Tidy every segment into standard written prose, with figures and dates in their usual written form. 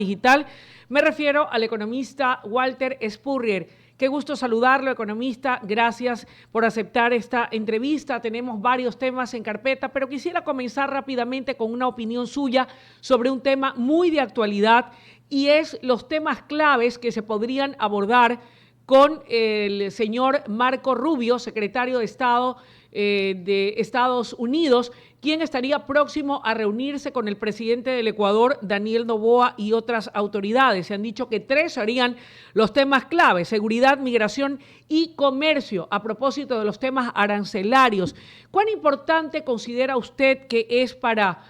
digital. Me refiero al economista Walter Spurrier. Qué gusto saludarlo, economista. Gracias por aceptar esta entrevista. Tenemos varios temas en carpeta, pero quisiera comenzar rápidamente con una opinión suya sobre un tema muy de actualidad y es los temas claves que se podrían abordar con el señor Marco Rubio, secretario de Estado de Estados Unidos, quien estaría próximo a reunirse con el presidente del Ecuador, Daniel Noboa, y otras autoridades. Se han dicho que 3 serían los temas clave: seguridad, migración y comercio. A propósito de los temas arancelarios, ¿cuán importante considera usted que es para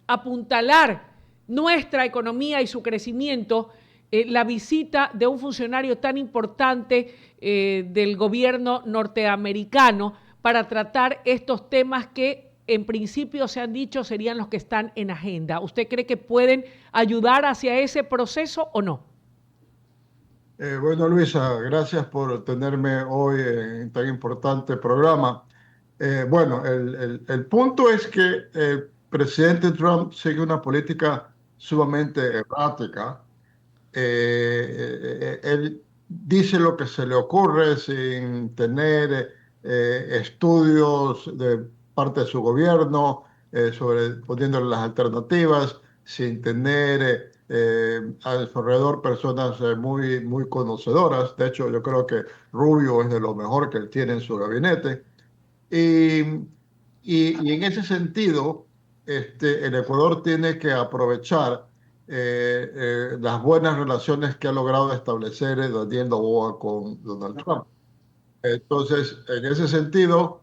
apuntalar nuestra economía y su crecimiento la visita de un funcionario tan importante del gobierno norteamericano para tratar estos temas que en principio se han dicho serían los que están en agenda? ¿Usted cree que pueden ayudar hacia ese proceso o no? Bueno, Luisa, gracias por tenerme hoy en tan importante programa. Bueno, el punto es que el presidente Trump sigue una política sumamente errática. Él dice lo que se le ocurre sin tener estudios de parte de su gobierno sobre poniéndole las alternativas, sin tener a su alrededor personas muy conocedoras. De hecho, yo creo que Rubio es de lo mejor que él tiene en su gabinete. Y, y en ese sentido, el Ecuador tiene que aprovechar las buenas relaciones que ha logrado establecer Daniel Noboa con Donald Trump. Entonces, eh, en ese sentido,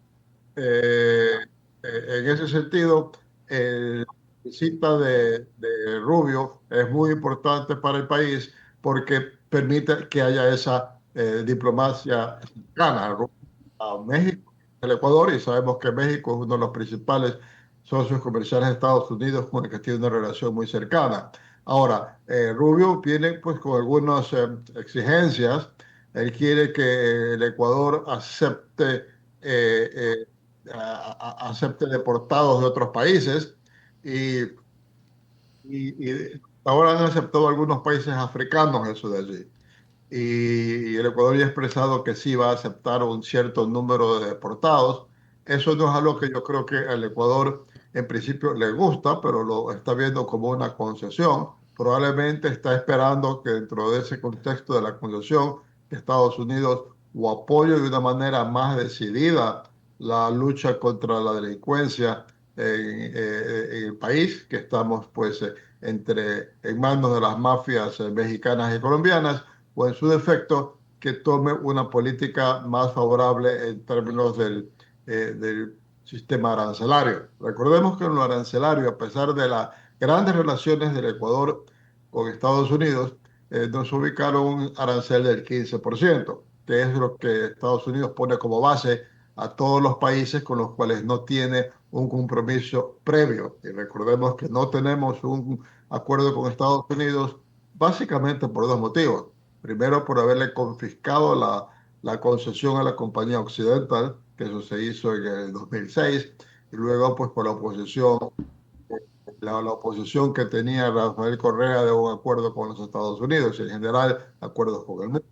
la visita de Rubio es muy importante para el país porque permite que haya esa diplomacia cercana a México, el Ecuador, y sabemos que México es uno de los principales socios comerciales de Estados Unidos con el que tiene una relación muy cercana. Ahora, Rubio viene pues con algunas exigencias. Él quiere que el Ecuador acepte acepte deportados de otros países y, y ahora han aceptado algunos países africanos eso de allí. Y el Ecuador ya ha expresado que sí va a aceptar un cierto número de deportados. Eso no es algo que yo creo que al Ecuador en principio le gusta, pero lo está viendo como una concesión. Probablemente está esperando que dentro de ese contexto de la concesión, que Estados Unidos o apoye de una manera más decidida la lucha contra la delincuencia en el país, que estamos pues en manos de las mafias mexicanas y colombianas, o en su defecto, que tome una política más favorable en términos del sistema arancelario. Recordemos que en lo arancelario, a pesar de las grandes relaciones del Ecuador con Estados Unidos, nos ubicaron un arancel del 15%, que es lo que Estados Unidos pone como base a todos los países con los cuales no tiene un compromiso previo. Y recordemos que no tenemos un acuerdo con Estados Unidos básicamente por 2 motivos. Primero, por haberle confiscado la concesión a la compañía Occidental, que eso se hizo en el 2006, y luego pues por la oposición que tenía Rafael Correa de un acuerdo con los Estados Unidos y en general acuerdos con el mundo.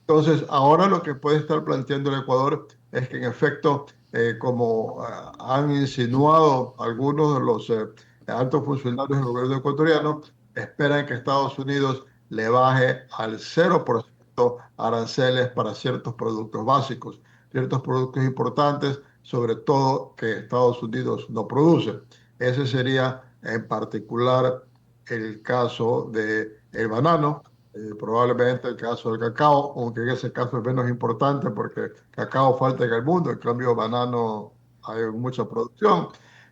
Entonces, ahora lo que puede estar planteando el Ecuador es que en efecto, como han insinuado algunos de los altos funcionarios del gobierno ecuatoriano, esperan que Estados Unidos le baje al 0% aranceles para ciertos productos importantes, sobre todo que Estados Unidos no produce. Ese sería en particular el caso del banano, probablemente el caso del cacao, aunque en ese caso es menos importante porque cacao falta en el mundo, en cambio banano hay mucha producción.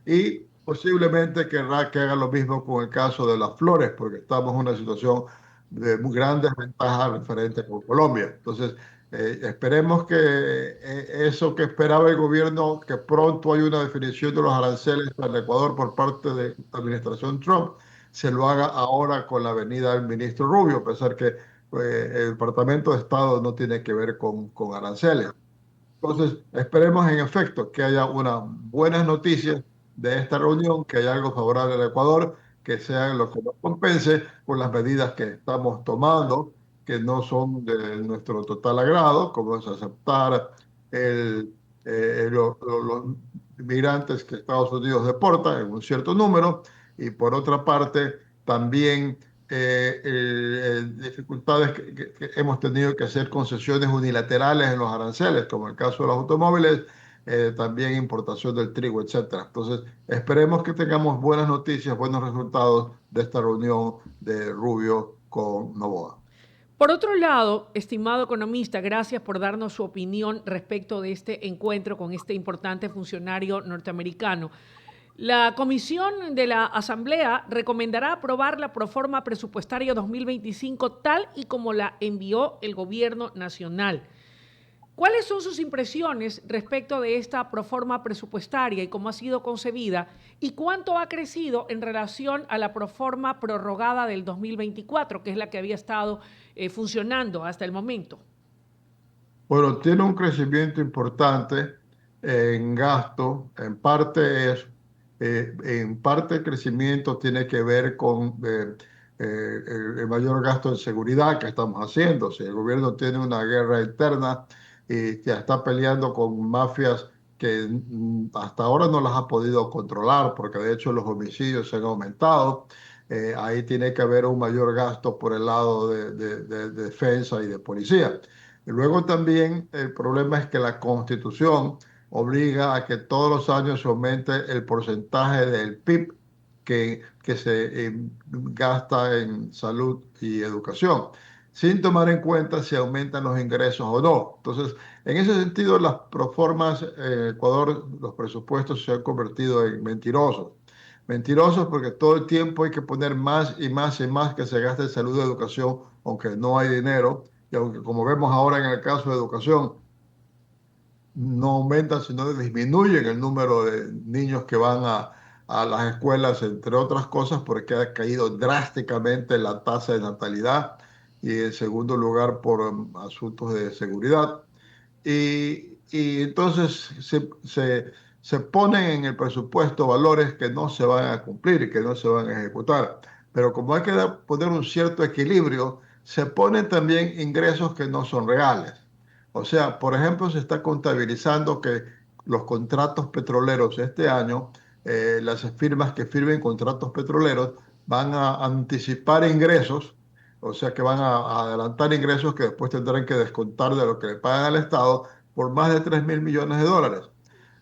Y posiblemente querrá que haga lo mismo con el caso de las flores, porque estamos en una situación de muy grandes ventajas referente con Colombia. Entonces, esperemos que eso que esperaba el gobierno, que pronto hay una definición de los aranceles para el Ecuador por parte de la administración Trump, se lo haga ahora con la venida del ministro Rubio, a pesar que el Departamento de Estado no tiene que ver con aranceles. Entonces, esperemos en efecto que haya unas buenas noticias de esta reunión, que haya algo favorable al Ecuador que sean lo que nos compense con las medidas que estamos tomando, que no son de nuestro total agrado, como es aceptar los migrantes que Estados Unidos deporta en un cierto número, y por otra parte también dificultades que hemos tenido que hacer concesiones unilaterales en los aranceles, como el caso de los automóviles, también importación del trigo, etcétera. Entonces, esperemos que tengamos buenas noticias, buenos resultados de esta reunión de Rubio con Noboa. Por otro lado, estimado economista, gracias por darnos su opinión respecto de este encuentro con este importante funcionario norteamericano. La comisión de la Asamblea recomendará aprobar la proforma presupuestaria 2025 tal y como la envió el gobierno nacional. ¿Cuáles son sus impresiones respecto de esta proforma presupuestaria y cómo ha sido concebida y cuánto ha crecido en relación a la proforma prorrogada del 2024, que es la que había estado funcionando hasta el momento? Bueno, tiene un crecimiento importante en gasto. En parte el crecimiento tiene que ver con el mayor gasto en seguridad que estamos haciendo. Si el gobierno tiene una guerra interna y ya está peleando con mafias que hasta ahora no las ha podido controlar, porque de hecho los homicidios se han aumentado. Ahí tiene que haber un mayor gasto por el lado de defensa y de policía. Y luego también el problema es que la Constitución obliga a que todos los años se aumente el porcentaje del PIB que se gasta en salud y educación, sin tomar en cuenta si aumentan los ingresos o no. Entonces, en ese sentido, las proformas en Ecuador, los presupuestos se han convertido en mentirosos. Mentirosos porque todo el tiempo hay que poner más y más y más que se gaste en salud y educación, aunque no hay dinero. Y aunque, como vemos ahora en el caso de educación, no aumentan, sino disminuyen el número de niños que van a las escuelas, entre otras cosas, porque ha caído drásticamente la tasa de natalidad y en segundo lugar por asuntos de seguridad. Y entonces se ponen en el presupuesto valores que no se van a cumplir y que no se van a ejecutar. Pero como hay que poner un cierto equilibrio, se ponen también ingresos que no son reales. O sea, por ejemplo, se está contabilizando que los contratos petroleros este año, las firmas que firmen contratos petroleros van a anticipar ingresos, o sea que van a adelantar ingresos que después tendrán que descontar de lo que le pagan al Estado por más de 3.000 millones de dólares.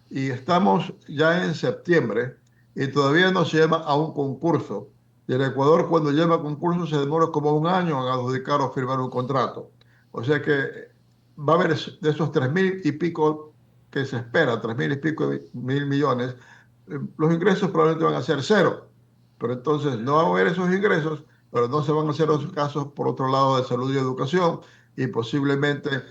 Y estamos ya en septiembre y todavía no se llama a un concurso. Y el Ecuador, cuando llama a concurso, se demora como un año en adjudicar o firmar un contrato. O sea que va a haber de esos 3.000 y pico que se espera, 3.000 y pico mil millones, los ingresos probablemente van a ser cero. Pero entonces no va a haber esos ingresos, pero no se van a hacer los casos por otro lado de salud y educación, y posiblemente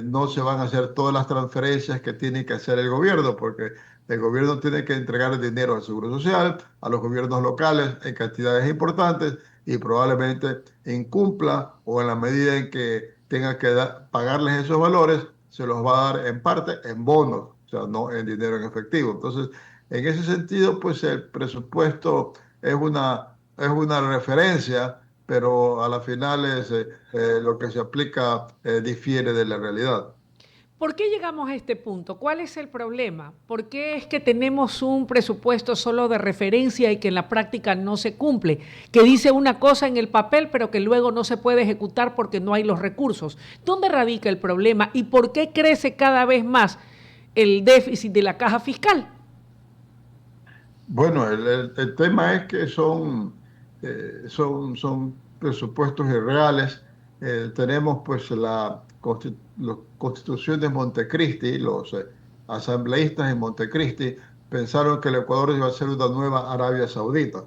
no se van a hacer todas las transferencias que tiene que hacer el gobierno, porque el gobierno tiene que entregar dinero al Seguro Social, a los gobiernos locales en cantidades importantes, y probablemente incumpla o en la medida en que tenga que pagarles esos valores, se los va a dar en parte en bonos, o sea, no en dinero en efectivo. Entonces, en ese sentido, pues el presupuesto es una referencia, pero a la final lo que se aplica difiere de la realidad. ¿Por qué llegamos a este punto? ¿Cuál es el problema? ¿Por qué es que tenemos un presupuesto solo de referencia y que en la práctica no se cumple? Que dice una cosa en el papel, pero que luego no se puede ejecutar porque no hay los recursos. ¿Dónde radica el problema y por qué crece cada vez más el déficit de la caja fiscal? Bueno, el tema es que son presupuestos irreales. Tenemos pues las constituciones de Montecristi, los asambleístas en Montecristi pensaron que el Ecuador iba a ser una nueva Arabia Saudita,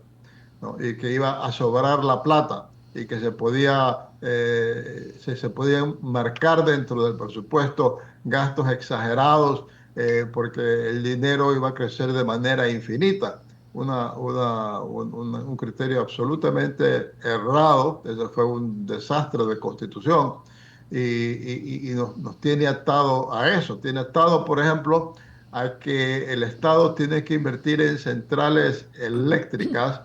¿no? Y que iba a sobrar la plata y que se podían marcar dentro del presupuesto gastos exagerados, porque el dinero iba a crecer de manera infinita. Un criterio absolutamente errado. Eso fue un desastre de constitución y nos tiene atado a eso. Tiene atado, por ejemplo, a que el Estado tiene que invertir en centrales eléctricas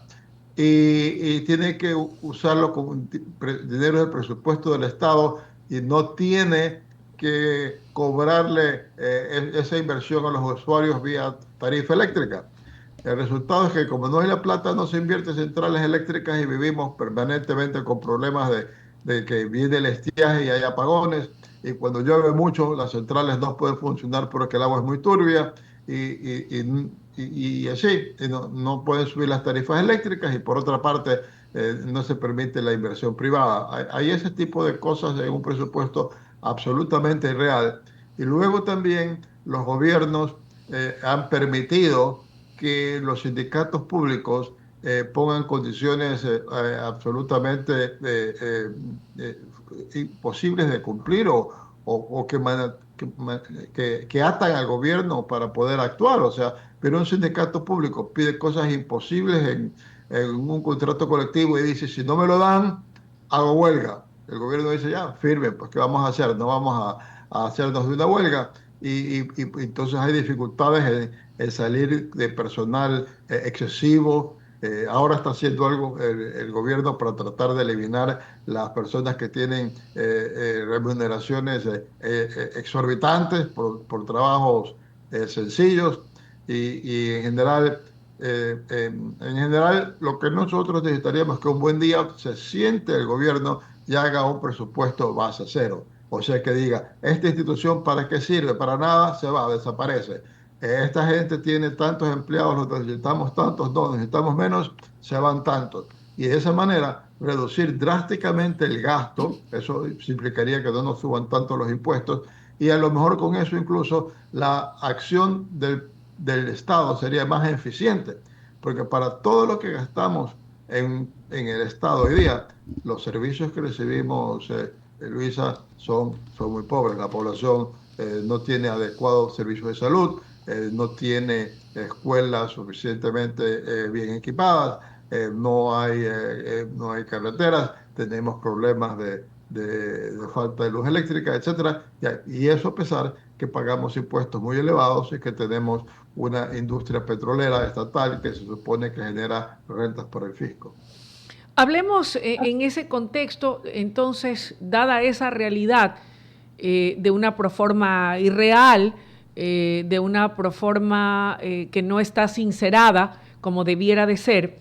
y tiene que usarlo con dinero del presupuesto del Estado y no tiene que cobrarle esa inversión a los usuarios vía tarifa eléctrica. El resultado es que como no hay la plata, no se invierte en centrales eléctricas y vivimos permanentemente con problemas de que viene el estiaje y hay apagones. Y cuando llueve mucho, las centrales no pueden funcionar porque el agua es muy turbia y así, y no pueden subir las tarifas eléctricas y por otra parte no se permite la inversión privada. Hay ese tipo de cosas en un presupuesto absolutamente irreal. Y luego también los gobiernos han permitido que los sindicatos públicos pongan condiciones absolutamente imposibles de cumplir o que atan al gobierno para poder actuar. O sea, pero un sindicato público pide cosas imposibles en un contrato colectivo y dice, si no me lo dan, hago huelga. El gobierno dice, ya, firme, pues ¿qué vamos a hacer? No vamos a hacernos de una huelga. Y entonces hay dificultades en salir de personal excesivo. Ahora está haciendo algo el gobierno para tratar de eliminar las personas que tienen remuneraciones exorbitantes por trabajos sencillos y en general lo que nosotros necesitaríamos es que un buen día se siente el gobierno y haga un presupuesto base cero. O sea, que diga, esta institución para qué sirve, para nada, se va, desaparece. Esta gente tiene tantos empleados, los necesitamos tantos, no, necesitamos menos, se van tantos. Y de esa manera reducir drásticamente el gasto, eso implicaría que no nos suban tanto los impuestos, y a lo mejor con eso incluso la acción del Estado sería más eficiente, porque para todo lo que gastamos en el Estado hoy día, los servicios que recibimos, Luisa, son muy pobres. La población no tiene adecuados servicios de salud, no tiene escuelas suficientemente bien equipadas, no hay carreteras, tenemos problemas de falta de luz eléctrica, etcétera. Y eso a pesar que pagamos impuestos muy elevados y que tenemos una industria petrolera estatal que se supone que genera rentas para el fisco. Hablemos en ese contexto, entonces, dada esa realidad de una proforma irreal, de una proforma que no está sincerada como debiera de ser,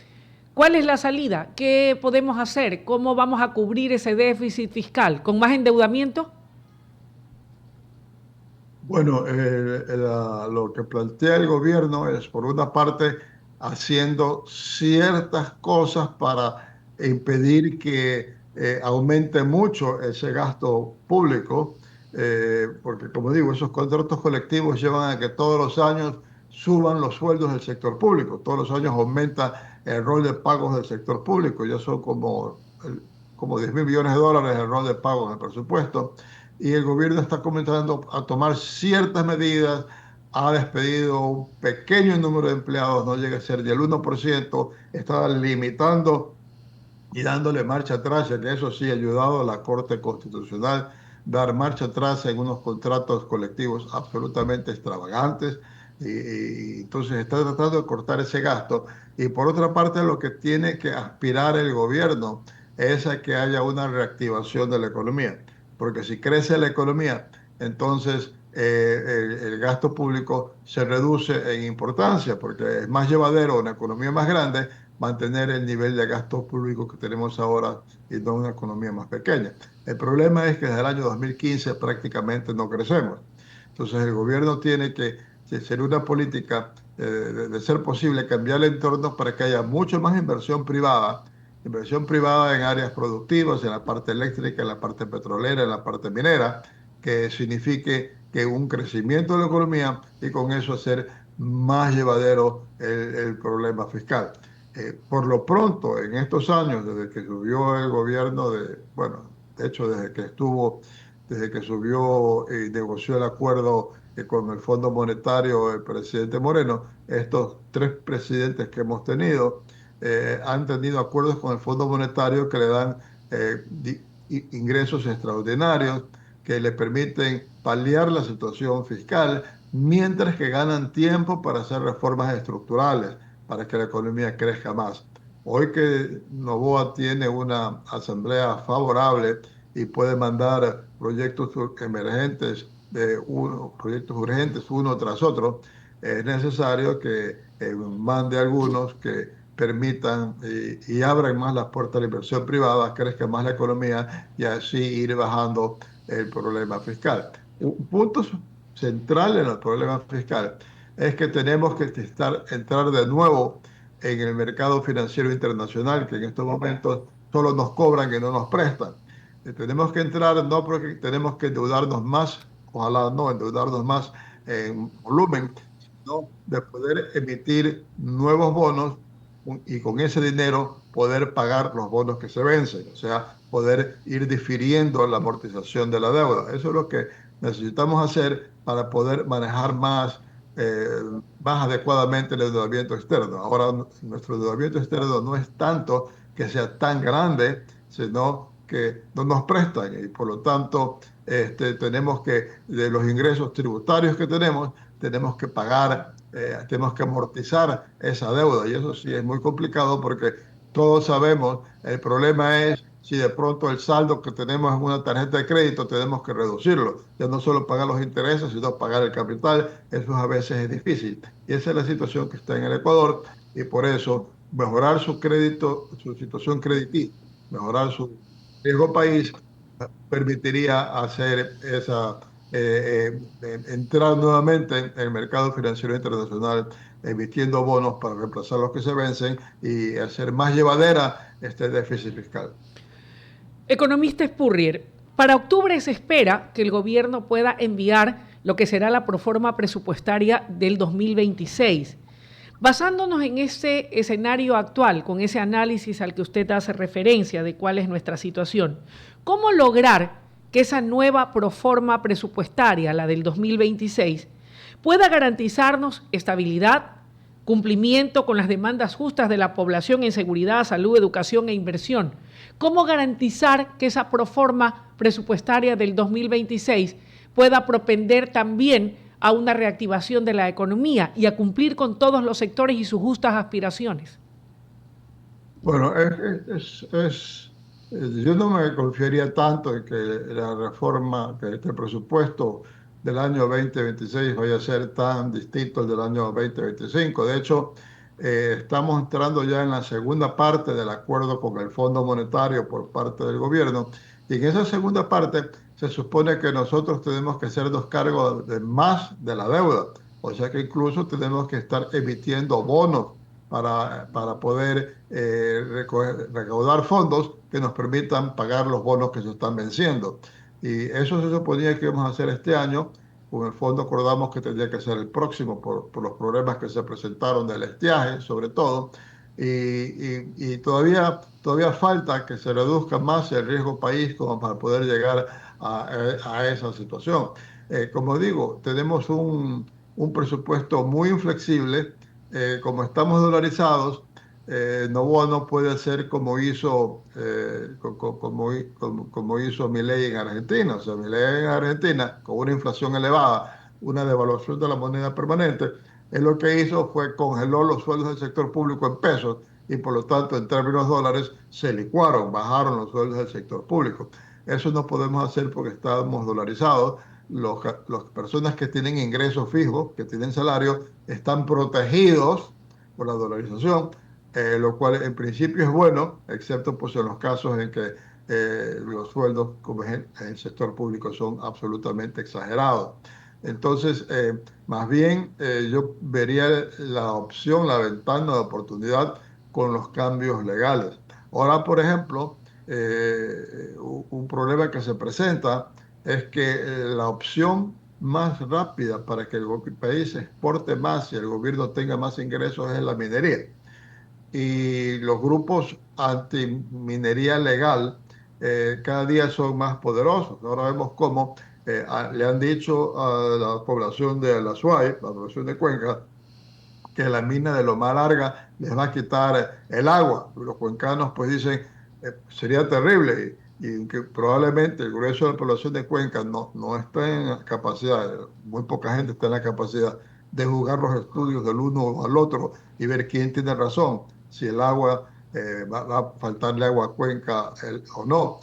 ¿cuál es la salida? ¿Qué podemos hacer? ¿Cómo vamos a cubrir ese déficit fiscal? ¿Con más endeudamiento? Bueno, lo que plantea el gobierno es, por una parte, haciendo ciertas cosas para impedir que aumente mucho ese gasto público, porque como digo, esos contratos colectivos llevan a que todos los años suban los sueldos del sector público, todos los años aumenta el rol de pagos del sector público, ya son como 10 mil millones de dólares el rol de pagos en el presupuesto y el gobierno está comenzando a tomar ciertas medidas, ha despedido un pequeño número de empleados, no llega a ser ni el 1%, está limitando y dándole marcha atrás, ya que eso sí ha ayudado a la Corte Constitucional dar marcha atrás en unos contratos colectivos absolutamente extravagantes. Y entonces está tratando de cortar ese gasto. Y por otra parte, lo que tiene que aspirar el gobierno es a que haya una reactivación de la economía. Porque si crece la economía, entonces el gasto público se reduce en importancia, porque es más llevadero una economía más grande mantener el nivel de gasto público que tenemos ahora y no una economía más pequeña. El problema es que desde el año 2015 prácticamente no crecemos. Entonces el gobierno tiene que hacer una política de ser posible cambiar el entorno para que haya mucho más inversión privada en áreas productivas, en la parte eléctrica, en la parte petrolera, en la parte minera, que signifique que un crecimiento de la economía y con eso hacer más llevadero el problema fiscal. Por lo pronto, en estos años, desde que subió el gobierno bueno, de hecho, desde que subió y negoció el acuerdo con el Fondo Monetario el presidente Moreno, estos tres presidentes que hemos tenido han tenido acuerdos con el Fondo Monetario que le dan ingresos extraordinarios que le permiten paliar la situación fiscal, mientras que ganan tiempo para hacer reformas estructurales, para que la economía crezca más. Hoy que Novoa tiene una asamblea favorable y puede mandar proyectos emergentes proyectos urgentes uno tras otro, es necesario que mande algunos que permitan y abran más las puertas a la inversión privada, crezca más la economía y así ir bajando el problema fiscal. Un punto central en el problema fiscal es que tenemos que entrar de nuevo en el mercado financiero internacional, que en estos momentos solo nos cobran y no nos prestan. Tenemos que entrar no porque tenemos que endeudarnos más, ojalá no endeudarnos más en volumen, sino de poder emitir nuevos bonos y con ese dinero poder pagar los bonos que se vencen, o sea, poder ir difiriendo la amortización de la deuda. Eso es lo que necesitamos hacer para poder manejar eh, más adecuadamente el endeudamiento externo. Ahora, nuestro endeudamiento externo no es tanto que sea tan grande, sino que no nos prestan y por lo tanto tenemos que, de los ingresos tributarios que tenemos que pagar, tenemos que amortizar esa deuda y eso sí es muy complicado porque todos sabemos, el problema es si de pronto el saldo que tenemos en una tarjeta de crédito tenemos que reducirlo, ya no solo pagar los intereses, sino pagar el capital, eso a veces es difícil. Y esa es la situación que está en el Ecuador y por eso mejorar su crédito, su situación crediticia, mejorar su riesgo país, permitiría hacer entrar nuevamente en el mercado financiero internacional emitiendo bonos para reemplazar los que se vencen y hacer más llevadera este déficit fiscal. Economista Spurrier, para octubre se espera que el gobierno pueda enviar lo que será la proforma presupuestaria del 2026. Basándonos en ese escenario actual, con ese análisis al que usted hace referencia de cuál es nuestra situación, ¿cómo lograr que esa nueva proforma presupuestaria, la del 2026, pueda garantizarnos estabilidad, cumplimiento con las demandas justas de la población en seguridad, salud, educación e inversión? ¿Cómo garantizar que esa proforma presupuestaria del 2026 pueda propender también a una reactivación de la economía y a cumplir con todos los sectores y sus justas aspiraciones? Bueno, yo no me confiaría tanto en que la reforma, que este presupuesto del año 2026 vaya a ser tan distinto al del año 2025. De hecho, estamos entrando ya en la segunda parte del acuerdo con el Fondo Monetario por parte del gobierno. Y en esa segunda parte se supone que nosotros tenemos que hacernos cargo de más de la deuda. O sea que incluso tenemos que estar emitiendo bonos para poder recaudar fondos que nos permitan pagar los bonos que se están venciendo. Y eso se suponía que íbamos a hacer este año. Con el fondo acordamos que tendría que ser el próximo por los problemas que se presentaron del estiaje, sobre todo. Y todavía falta que se reduzca más el riesgo país como para poder llegar a esa situación. Como digo, tenemos un presupuesto muy inflexible como estamos dolarizados, Novoa no puede hacer como hizo, como hizo Milei en Argentina. O sea, Milei en Argentina, con una inflación elevada, una devaluación de la moneda permanente, él lo que hizo fue congeló los sueldos del sector público en pesos y por lo tanto en términos dólares se licuaron, bajaron los sueldos del sector público. Eso no podemos hacer porque estamos dolarizados. Las personas que tienen ingresos fijos, que tienen salario, están protegidos por la dolarización, lo cual en principio es bueno, excepto pues en los casos en que los sueldos como en el sector público son absolutamente exagerados. Entonces, más bien yo vería la opción, la ventana de oportunidad con los cambios legales. Ahora, por ejemplo, un problema que se presenta es que la opción más rápida para que el país exporte más y el gobierno tenga más ingresos es la minería. Y los grupos antiminería legal cada día son más poderosos. Ahora vemos cómo le han dicho a la población de la SUAY, la población de Cuenca, que la mina de Loma Larga les va a quitar el agua. Los cuencanos pues dicen, sería terrible y que probablemente el grueso de la población de Cuenca no está en la capacidad, muy poca gente está en la capacidad de juzgar los estudios del uno al otro y ver quién tiene razón, si el agua va a faltarle agua a Cuenca o no.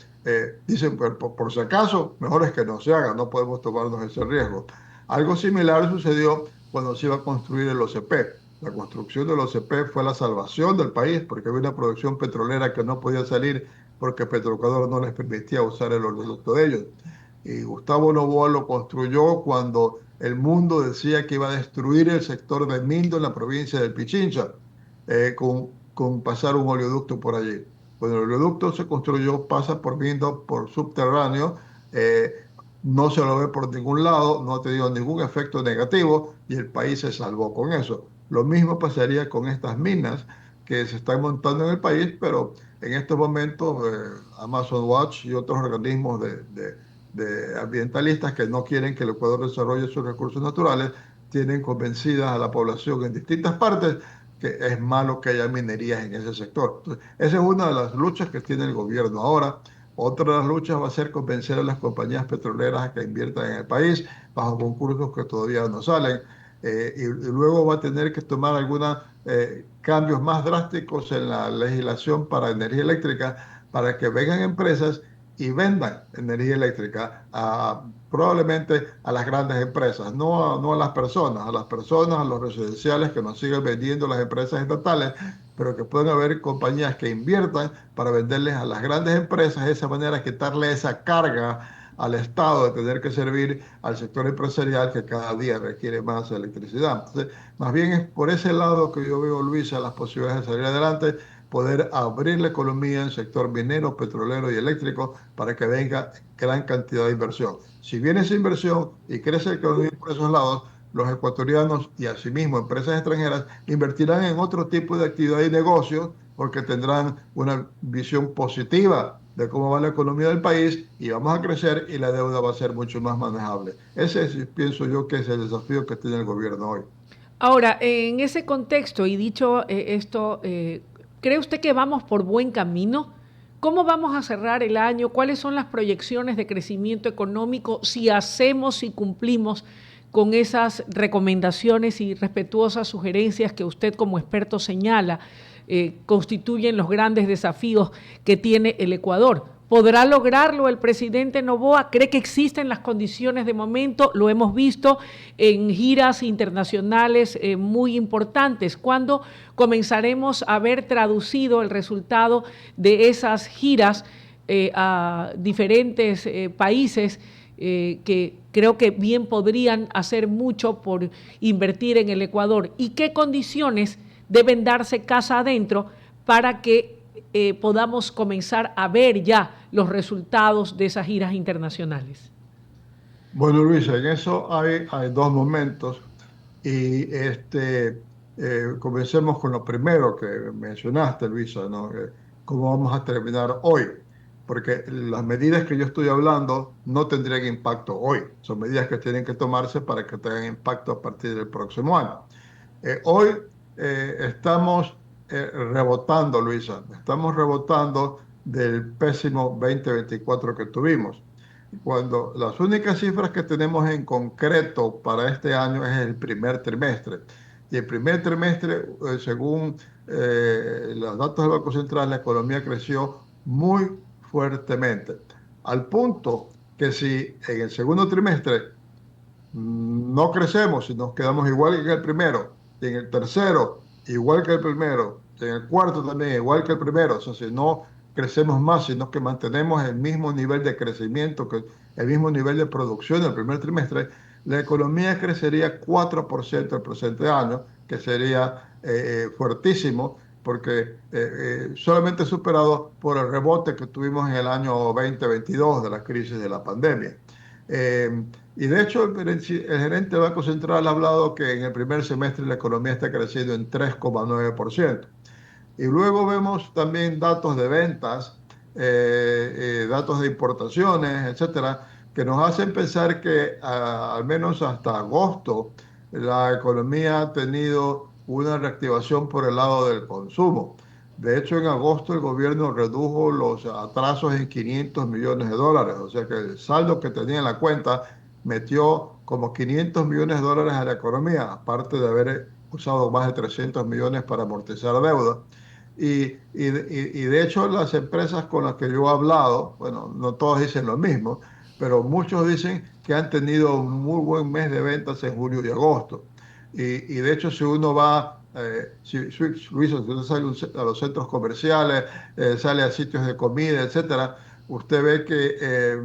Dicen, por si acaso, mejor es que no se haga, no podemos tomarnos ese riesgo. Algo similar sucedió cuando se iba a construir el OCP. La construcción del OCP fue la salvación del país porque había una producción petrolera que no podía salir porque Petroecuador no les permitía usar el oleoducto de ellos. Y Gustavo Noboa lo construyó cuando el mundo decía que iba a destruir el sector de Mindo en la provincia del Pichincha, con pasar un oleoducto por allí. Cuando el oleoducto se construyó, pasa por Mindo, por subterráneo, eh, no se lo ve por ningún lado, no ha tenido ningún efecto negativo y el país se salvó con eso. Lo mismo pasaría con estas minas que se están montando en el país, pero en estos momentos Amazon Watch y otros organismos de ambientalistas que no quieren que el Ecuador desarrolle sus recursos naturales, tienen convencidas a la población en distintas partes que es malo que haya minerías en ese sector. Entonces, esa es una de las luchas que tiene el gobierno ahora. Otra de las luchas va a ser convencer a las compañías petroleras a que inviertan en el país bajo concursos que todavía no salen. Y luego va a tener que tomar algunos cambios más drásticos en la legislación para energía eléctrica para que vengan empresas y vendan energía eléctrica probablemente a las grandes empresas, no a las personas, a los residenciales que nos siguen vendiendo las empresas estatales, pero que pueden haber compañías que inviertan para venderles a las grandes empresas, de esa manera quitarle esa carga al Estado de tener que servir al sector empresarial que cada día requiere más electricidad. Entonces, más bien es por ese lado que yo veo, Luisa, las posibilidades de salir adelante, poder abrir la economía en el sector minero, petrolero y eléctrico para que venga gran cantidad de inversión. Si viene esa inversión y crece la economía por esos lados, los ecuatorianos y asimismo empresas extranjeras invertirán en otro tipo de actividad y negocios porque tendrán una visión positiva de cómo va la economía del país y vamos a crecer y la deuda va a ser mucho más manejable. Ese es, pienso yo, que es el desafío que tiene el gobierno hoy. Ahora, en ese contexto y dicho esto, ¿cree usted que vamos por buen camino? ¿Cómo vamos a cerrar el año? ¿Cuáles son las proyecciones de crecimiento económico si hacemos y cumplimos con esas recomendaciones y respetuosas sugerencias que usted como experto señala constituyen los grandes desafíos que tiene el Ecuador? ¿Podrá lograrlo el presidente Noboa? ¿Cree que existen las condiciones de momento? Lo hemos visto en giras internacionales muy importantes. ¿Cuándo comenzaremos a ver traducido el resultado de esas giras a diferentes países que creo que bien podrían hacer mucho por invertir en el Ecuador? ¿Y qué condiciones deben darse casa adentro para que podamos comenzar a ver ya los resultados de esas giras internacionales? Bueno, Luisa, en eso hay dos momentos y comencemos con lo primero que mencionaste, Luisa, ¿no? ¿Cómo vamos a terminar hoy? Porque las medidas que yo estoy hablando no tendrían impacto hoy, son medidas que tienen que tomarse para que tengan impacto a partir del próximo año. Hoy estamos rebotando, Luisa, estamos rebotando del pésimo 2024 que tuvimos. Cuando las únicas cifras que tenemos en concreto para este año es el primer trimestre. Y el primer trimestre, según los datos del Banco Central, la economía creció muy fuertemente, al punto que si en el segundo trimestre no crecemos y nos quedamos igual que en el primero, y en el tercero igual que el primero, y en el cuarto también igual que el primero, o sea, si no crecemos más, sino que mantenemos el mismo nivel de crecimiento, el mismo nivel de producción del primer trimestre, la economía crecería 4% el presente año, que sería fuertísimo, porque solamente superado por el rebote que tuvimos en el año 2022 de la crisis de la pandemia. Eh, y de hecho, el gerente del Banco Central ha hablado que en el primer semestre la economía está creciendo en 3,9%. Y luego vemos también datos de ventas, datos de importaciones, etcétera, que nos hacen pensar que al menos hasta agosto la economía ha tenido una reactivación por el lado del consumo. De hecho, en agosto el gobierno redujo los atrasos en 500 millones de dólares, o sea que el saldo que tenía en la cuenta metió como 500 millones de dólares a la economía, aparte de haber usado más de 300 millones para amortizar deuda. Y de hecho las empresas con las que yo he hablado, bueno, no todas dicen lo mismo, pero muchos dicen que han tenido un muy buen mes de ventas en julio y agosto. Y de hecho, si uno va, Luis, si usted sale a los centros comerciales, sale a sitios de comida, etcétera, usted ve que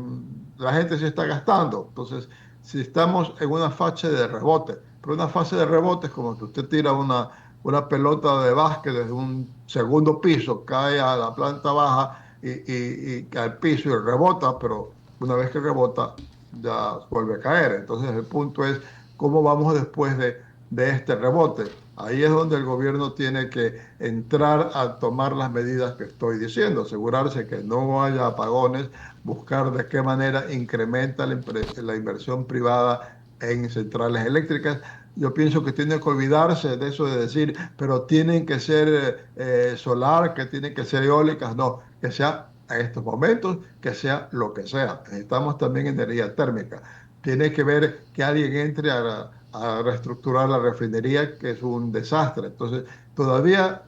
la gente se está gastando. Entonces, si estamos en una fase de rebote, pero una fase de rebote es como que usted tira una pelota de básquet desde un segundo piso, cae a la planta baja y cae al piso y rebota, pero una vez que rebota ya vuelve a caer. Entonces el punto es cómo vamos después de este rebote. Ahí es donde el gobierno tiene que entrar a tomar las medidas que estoy diciendo, asegurarse que no haya apagones, buscar de qué manera incrementa la inversión privada en centrales eléctricas. Yo pienso que tiene que olvidarse de eso de decir, pero tienen que ser solar, que tienen que ser eólicas. No, que sea a estos momentos, que sea lo que sea. Necesitamos también energía térmica. Tiene que ver que alguien entre a reestructurar la refinería, que es un desastre. Entonces, todavía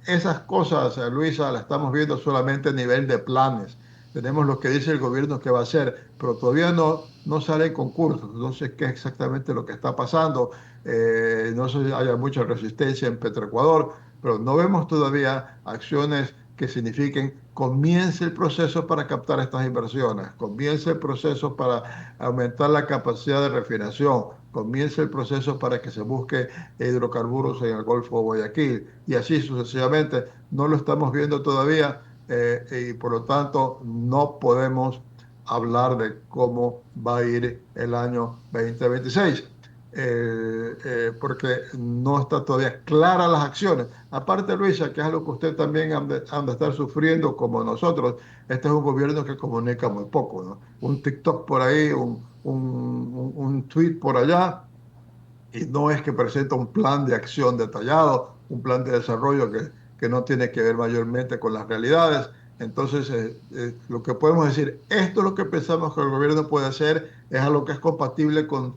esas cosas, Luisa, las estamos viendo solamente a nivel de planes. Tenemos lo que dice el gobierno que va a hacer, pero todavía no salen concursos. No sé qué es exactamente lo que está pasando. No sé si haya mucha resistencia en Petroecuador, pero no vemos todavía acciones que signifiquen comience el proceso para captar estas inversiones, comience el proceso para aumentar la capacidad de refinación, comience el proceso para que se busque hidrocarburos en el Golfo de Guayaquil y así sucesivamente. No lo estamos viendo todavía y por lo tanto no podemos hablar de cómo va a ir el año 2026. Porque no está todavía clara las acciones. Aparte, Luisa, que es algo que usted también han de estar sufriendo como nosotros, este es un gobierno que comunica muy poco, ¿no? Un TikTok por ahí, un tweet por allá, y no es que presenta un plan de acción detallado, un plan de desarrollo que no tiene que ver mayormente con las realidades. Entonces, lo que podemos decir, esto es lo que pensamos que el gobierno puede hacer, es algo que es compatible con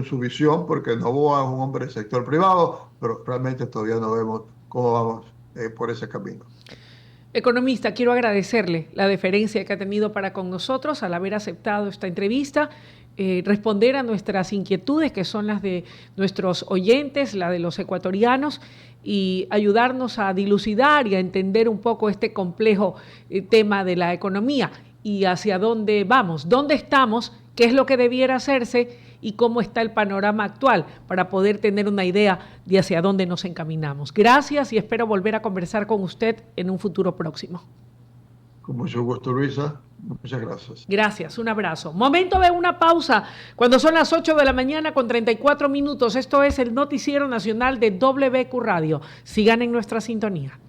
su visión, porque Noboa es un hombre del sector privado, pero realmente todavía no vemos cómo vamos por ese camino. Economista, quiero agradecerle la deferencia que ha tenido para con nosotros al haber aceptado esta entrevista, responder a nuestras inquietudes, que son las de nuestros oyentes, la de los ecuatorianos, y ayudarnos a dilucidar y a entender un poco este complejo tema de la economía y hacia dónde vamos, dónde estamos, qué es lo que debiera hacerse y cómo está el panorama actual para poder tener una idea de hacia dónde nos encaminamos. Gracias y espero volver a conversar con usted en un futuro próximo. Con mucho gusto, Luisa. Muchas gracias. Gracias, un abrazo. Momento de una pausa cuando son las 8 de la mañana con 34 minutos. Esto es el Noticiero Nacional de WQ Radio. Sigan en nuestra sintonía.